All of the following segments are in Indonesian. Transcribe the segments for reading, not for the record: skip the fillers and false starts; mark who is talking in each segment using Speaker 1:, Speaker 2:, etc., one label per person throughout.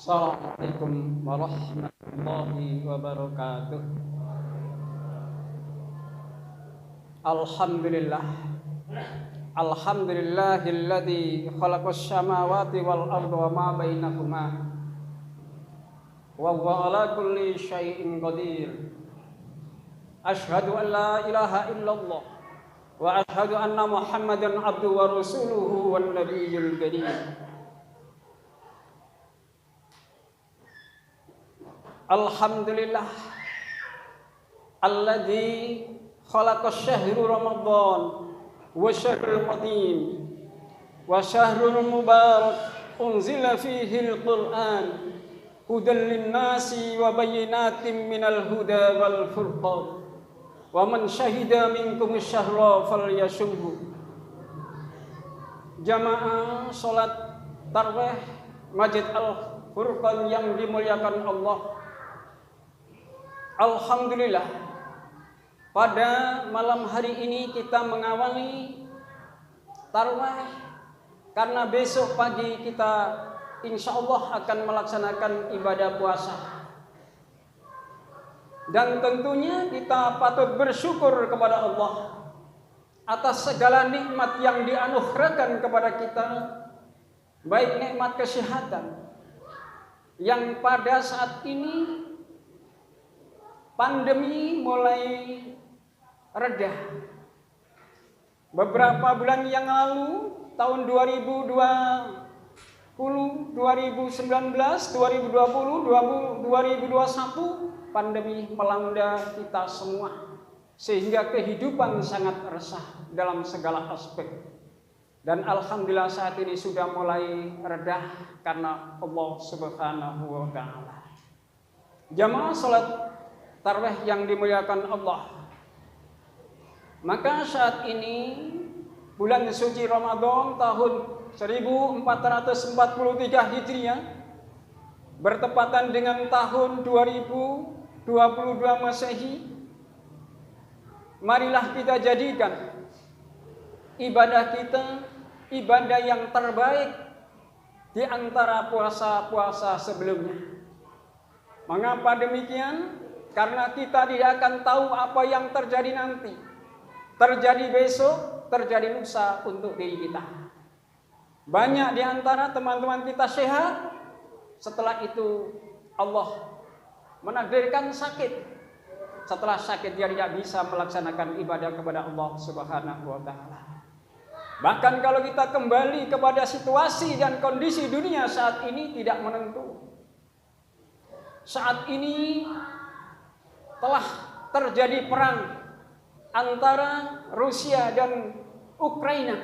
Speaker 1: Assalamualaikum warahmatullahi wabarakatuh. Alhamdulillah. Alhamdulillahilladzi khalaqas samawati wal arda wa ma bainahuma. Wa huwa ala kulli syai'in qadir. Asyhadu an la ilaha illallah wa asyhadu anna Muhammadan abduhu wa rasuluhu wan nabiyyul karim. Alhamdulillah alladzi khalaqas syahru Ramadan wa syahrul qadim wa syahrul mubarak unzila fihi al-Qur'an hudan lin-nasi wa bayyinatin minal huda wal furqan wa man syahida minkum syahra falyashumhu. Jamaah salat tarawih Masjid Al-Furqan yang dimuliakan Allah. Alhamdulillah, pada malam hari ini kita mengawali tarawih karena besok pagi kita insya Allah akan melaksanakan ibadah puasa. Dan tentunya kita patut bersyukur kepada Allah atas segala nikmat yang dianugerahkan kepada kita, baik nikmat kesehatan yang pada saat ini pandemi mulai reda. Beberapa bulan yang lalu, tahun 2020, 2019, 2020, 2021, pandemi melanda kita semua. Sehingga kehidupan sangat resah dalam segala aspek. Dan alhamdulillah saat ini sudah mulai reda karena Allah Subhanahu wa Ta'ala. Jamaah salat tarawih yang dimuliakan Allah. Maka saat ini bulan suci Ramadan tahun 1443 Hijriah bertepatan dengan tahun 2022 Masehi. Marilah kita jadikan ibadah kita ibadah yang terbaik di antara puasa-puasa sebelumnya. Mengapa demikian? Karena kita tidak akan tahu apa yang terjadi nanti. Terjadi besok, terjadi lusa untuk diri kita. Banyak di antara teman-teman kita sehat, setelah itu Allah menakdirkan sakit. Setelah sakit dia tidak bisa melaksanakan ibadah kepada Allah Subhanahu wa Ta'ala. Bahkan kalau kita kembali kepada situasi dan kondisi dunia saat ini tidak menentu. Saat ini telah terjadi perang antara Rusia dan Ukraina.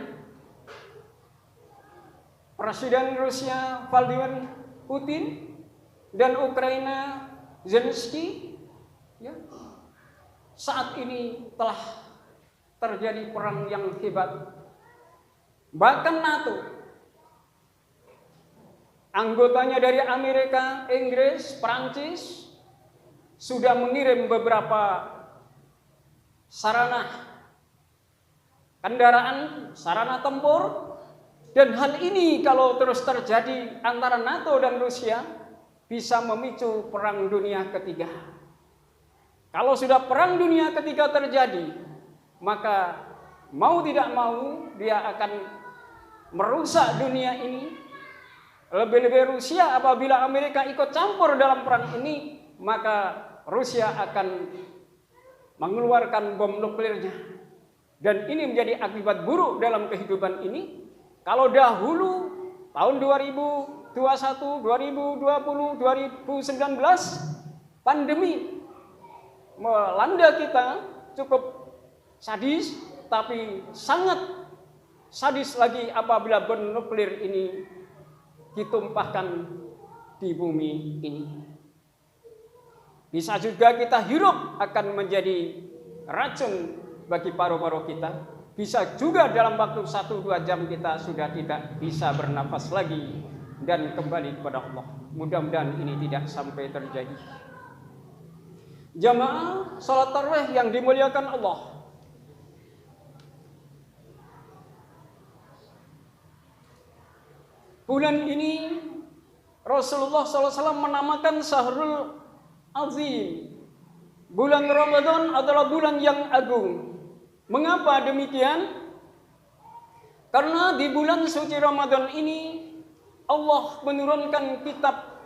Speaker 1: Presiden Rusia Vladimir Putin dan Ukraina Zelensky saat ini telah terjadi perang yang hebat. Bahkan NATO, anggotanya dari Amerika, Inggris, Perancis sudah mengirim beberapa sarana kendaraan, sarana tempur, dan hal ini kalau terus terjadi antara NATO dan Rusia bisa memicu perang dunia ketiga. Kalau sudah perang dunia ketiga terjadi, maka mau tidak mau dia akan merusak dunia ini. Lebih-lebih Rusia apabila Amerika ikut campur dalam perang ini, maka Rusia akan mengeluarkan bom nuklirnya. Dan ini menjadi akibat buruk dalam kehidupan ini. Kalau dahulu tahun 2021, 2020, 2019 pandemi melanda kita cukup sadis, tapi sangat sadis lagi apabila bom nuklir ini ditumpahkan di bumi ini. Bisa juga kita hirup akan menjadi racun bagi paru-paru kita. Bisa juga dalam waktu 1-2 jam kita sudah tidak bisa bernafas lagi dan kembali kepada Allah. Mudah-mudahan ini tidak sampai terjadi. Jamaah salat tarawih yang dimuliakan Allah. Bulan ini Rasulullah SAW menamakan Syahrul Azim. Bulan Ramadan adalah bulan yang agung. Mengapa demikian? Karena di bulan suci Ramadan ini Allah menurunkan kitab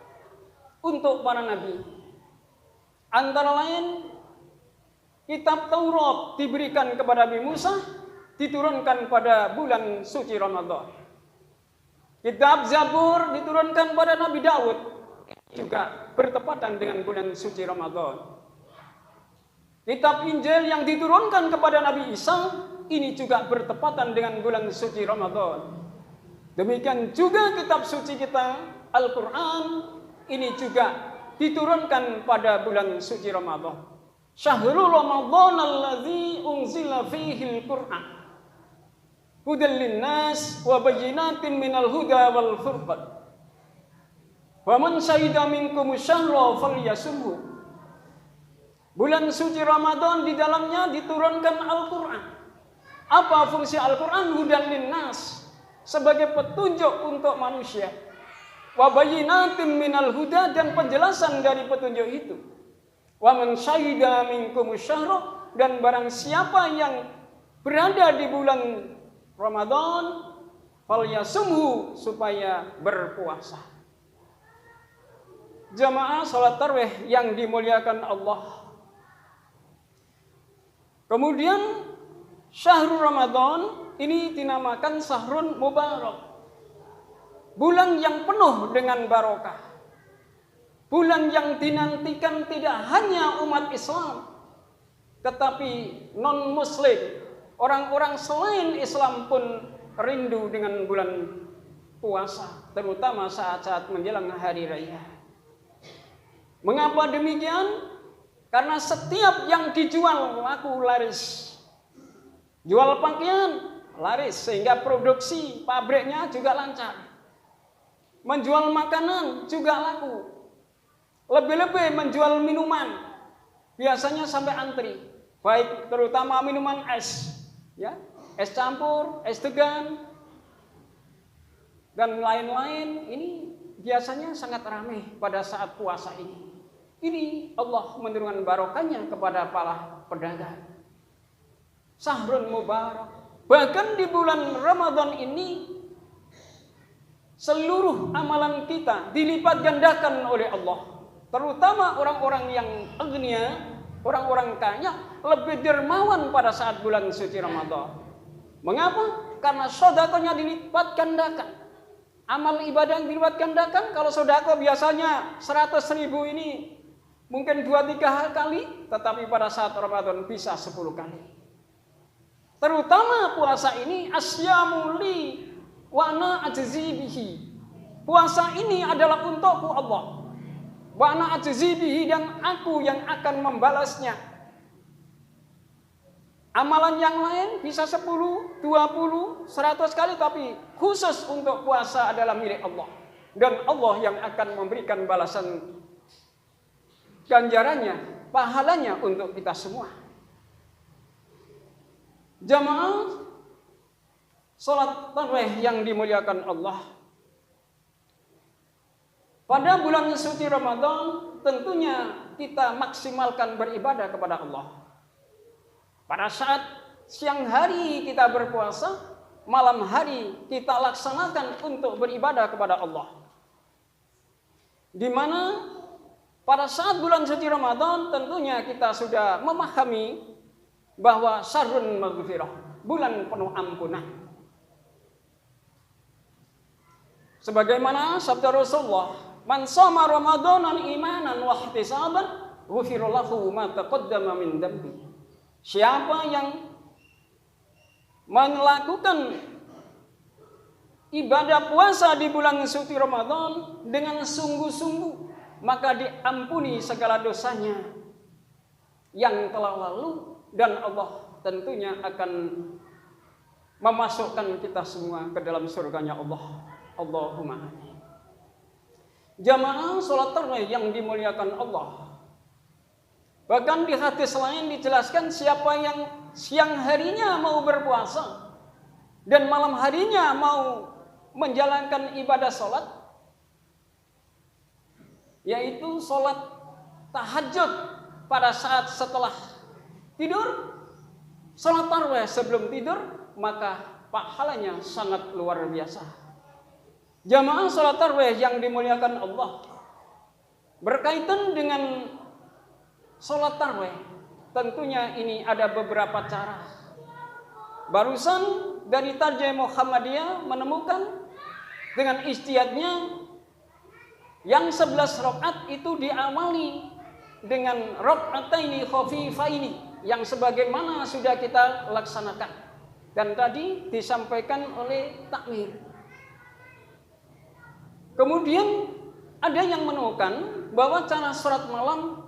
Speaker 1: untuk para nabi. Antara lain kitab Taurat diberikan kepada Nabi Musa, diturunkan pada bulan suci Ramadan. Kitab Zabur diturunkan pada Nabi Daud, juga bertepatan dengan bulan suci Ramadan. Kitab Injil yang diturunkan kepada Nabi Isa ini juga bertepatan dengan bulan suci Ramadan. Demikian juga kitab suci kita Al-Quran ini juga diturunkan pada bulan suci Ramadan. Syahrul Ramadan alladzi unzila fihi al-Qur'an hudal linnas wa bayyinatin minal huda wal furqan. Wa man syahida minkum syahra falyasumhu. Bulan suci Ramadan di dalamnya diturunkan Al-Quran. Apa fungsi Al-Quran? Hudan linnas, sebagai petunjuk untuk manusia. Wa bayyinatin minal huda, dan penjelasan dari petunjuk itu. Wa man syahida minkum syahra, dan barang siapa yang berada di bulan Ramadan falyasumhu, supaya berpuasa. Jamaah salat tarawih yang dimuliakan Allah. Kemudian Syahrul Ramadan ini dinamakan Syahrun Mubarak. Bulan yang penuh dengan barokah. Bulan yang dinantikan tidak hanya umat Islam, tetapi non-muslim, orang-orang selain Islam pun rindu dengan bulan puasa, terutama saat-saat menjelang hari raya. Mengapa demikian? Karena setiap yang dijual laku laris. Jual pakaian laris, sehingga produksi pabriknya juga lancar. Menjual makanan juga laku. Lebih-lebih menjual minuman, biasanya sampai antri. Baik terutama minuman es, ya, es campur, es degan, dan lain-lain. Ini biasanya sangat ramai pada saat puasa ini. Ini Allah menurunkan barokahnya kepada para pedagang. Syahrul Mubarak. Bahkan di bulan Ramadan ini seluruh amalan kita dilipat gandakan oleh Allah. Terutama orang-orang yang agnia, orang-orang kaya, lebih dermawan pada saat bulan suci Ramadan. Mengapa? Karena sedekahnya dilipat gandakan. Amal ibadah yang dilipat gandakan. Kalau sedekah biasanya 100.000 ini mungkin 2-3 kali, tetapi pada saat Ramadan bisa 10 kali. Terutama puasa ini asyamu li wa ana ajzi bihi. Puasa ini adalah untukku Allah. Wa ana ajzi bihi, dan aku yang akan membalasnya. Amalan yang lain bisa 10, 20, 100 kali, tapi khusus untuk puasa adalah milik Allah. Dan Allah yang akan memberikan balasan ganjarannya, pahalanya untuk kita semua. Jamaah salat tarawih yang dimuliakan Allah. Pada bulan suci Ramadan tentunya kita maksimalkan beribadah kepada Allah. Pada saat siang hari kita berpuasa, malam hari kita laksanakan untuk beribadah kepada Allah. Di mana pada saat bulan suci Ramadan tentunya kita sudah memahami bahwa syahrun maghfirah, bulan penuh ampunan. Sebagaimana sabda Rasulullah, man shoma ramadanan imanan wa ihtisaban ghufira lahu ma taqaddama min dhanbi. Siapa yang melakukan ibadah puasa di bulan suci Ramadan dengan sungguh-sungguh, maka diampuni segala dosanya yang telah lalu, dan Allah tentunya akan memasukkan kita semua ke dalam surganya Allah. Allahumma amin. Jamaah salat tarawih yang dimuliakan Allah. Bahkan di hadis lain dijelaskan, siapa yang siang harinya mau berpuasa dan malam harinya mau menjalankan ibadah salat, yaitu sholat tahajud pada saat setelah tidur, sholat tarawih sebelum tidur, maka pahalanya sangat luar biasa. Jamaah sholat tarawih yang dimuliakan Allah, berkaitan dengan sholat tarawih, tentunya ini ada beberapa cara. Barusan dari Tarjih Muhammadiyah menemukan dengan ijtihadnya yang 11 rakaat itu diawali dengan raka'ataini khafifaini yang sebagaimana sudah kita laksanakan dan tadi disampaikan oleh takmir. Kemudian ada yang menemukan bahwa cara sholat malam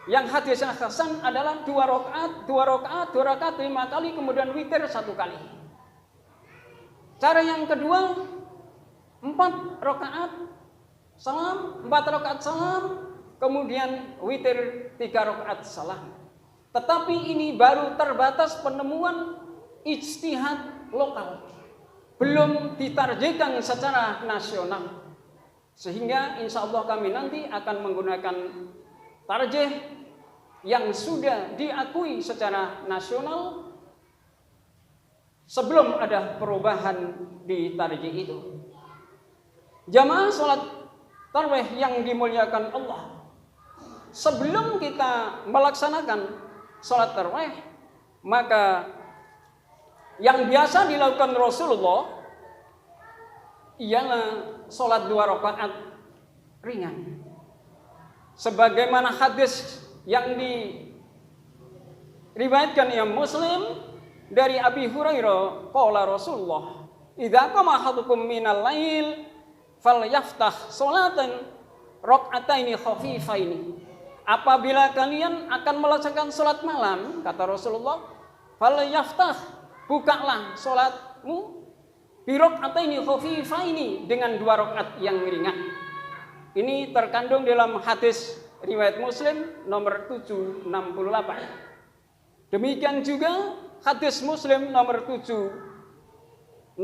Speaker 1: yang hadisnya hasan adalah 2 rakaat 5 kali, kemudian witir 1 kali. Cara yang kedua 4 rakaat salam, 4 rakaat salam, kemudian witir 3 rakaat salam. Tetapi ini baru terbatas penemuan ijtihad lokal, belum ditarjihkan secara nasional. Sehingga insya Allah kami nanti akan menggunakan tarjih yang sudah diakui secara nasional sebelum ada perubahan di tarjih itu. Jamaah sholat tarawih yang dimuliakan Allah, sebelum kita melaksanakan sholat tarawih, maka yang biasa dilakukan Rasulullah ialah sholat 2 rakaat ringan. Sebagaimana hadis yang diriwayatkan Imam Muslim dari Abi Hurairah, qala Rasulullah, "Idza qama ahadukum minal lail falyaftah sholatan raka'ataini khafifaini." Apabila kalian akan melaksanakan sholat malam, kata Rasulullah, falyaftah, bukalah sholatmu bi raka'ataini khafifaini, dengan 2 rakaat yang ringan. Ini terkandung dalam hadis riwayat Muslim nomor 768. Demikian juga hadis Muslim nomor 767.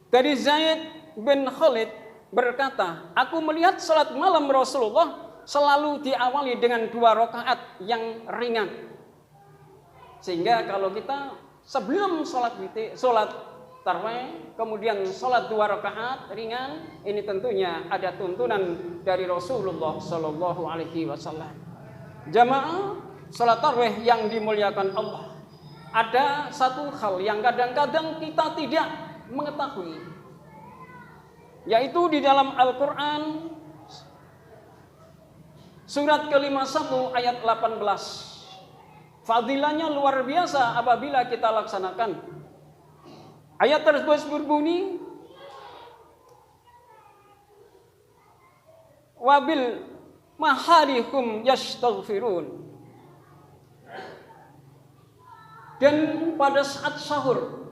Speaker 1: Dari Zaid bin Khalid berkata, aku melihat salat malam Rasulullah selalu diawali dengan 2 rakaat yang ringan. Sehingga kalau kita sebelum salat tarawih, kemudian salat 2 rakaat ringan, ini tentunya ada tuntunan dari Rasulullah Shallallahu Alaihi Wasallam. Jamaah salat tarawih yang dimuliakan Allah, ada satu hal yang kadang-kadang kita tidak mengetahui, yaitu di dalam Al-Quran surat ke-51 ayat 18. Fadilahnya luar biasa apabila kita laksanakan. Ayat tersebut berbunyi, wabil maharihum yastaghfirun. Dan pada saat sahur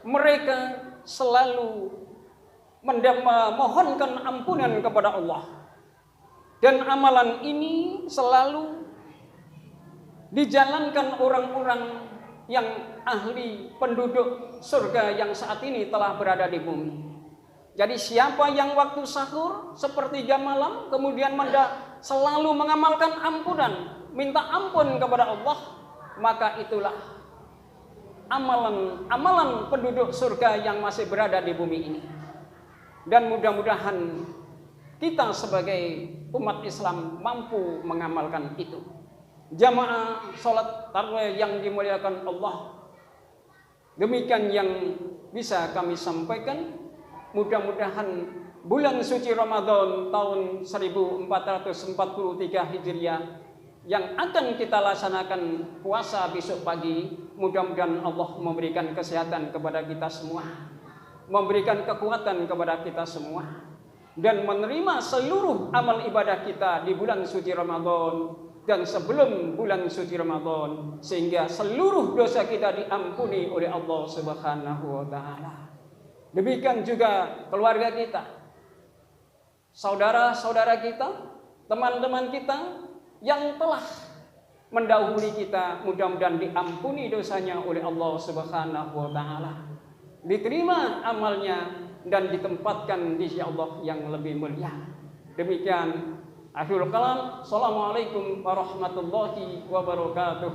Speaker 1: mereka selalu memohonkan ampunan kepada Allah. Dan amalan ini selalu dijalankan orang-orang yang ahli penduduk surga yang saat ini telah berada di bumi. Jadi siapa yang waktu sahur sepertiga malam kemudian selalu mengamalkan ampunan, minta ampun kepada Allah, maka itulah amalan penduduk surga yang masih berada di bumi ini. Dan mudah-mudahan kita sebagai umat Islam mampu mengamalkan itu. Jamaah salat tarawih yang dimuliakan Allah, demikian yang bisa kami sampaikan. Mudah-mudahan bulan suci Ramadan tahun 1443 Hijriah yang akan kita laksanakan puasa besok pagi, mudah-mudahan Allah memberikan kesehatan kepada kita semua, memberikan kekuatan kepada kita semua, dan menerima seluruh amal ibadah kita di bulan suci Ramadan dan sebelum bulan suci Ramadan, sehingga seluruh dosa kita diampuni oleh Allah Subhanahu wa taala. Demikian juga keluarga kita, saudara-saudara kita, teman-teman kita yang telah mendahului kita, mudah-mudahan diampuni dosanya oleh Allah Subhanahu wa taala. Diterima amalnya dan ditempatkan di sisi Allah yang lebih mulia. Demikian akhirul kalam. Assalamualaikum warahmatullahi wabarakatuh.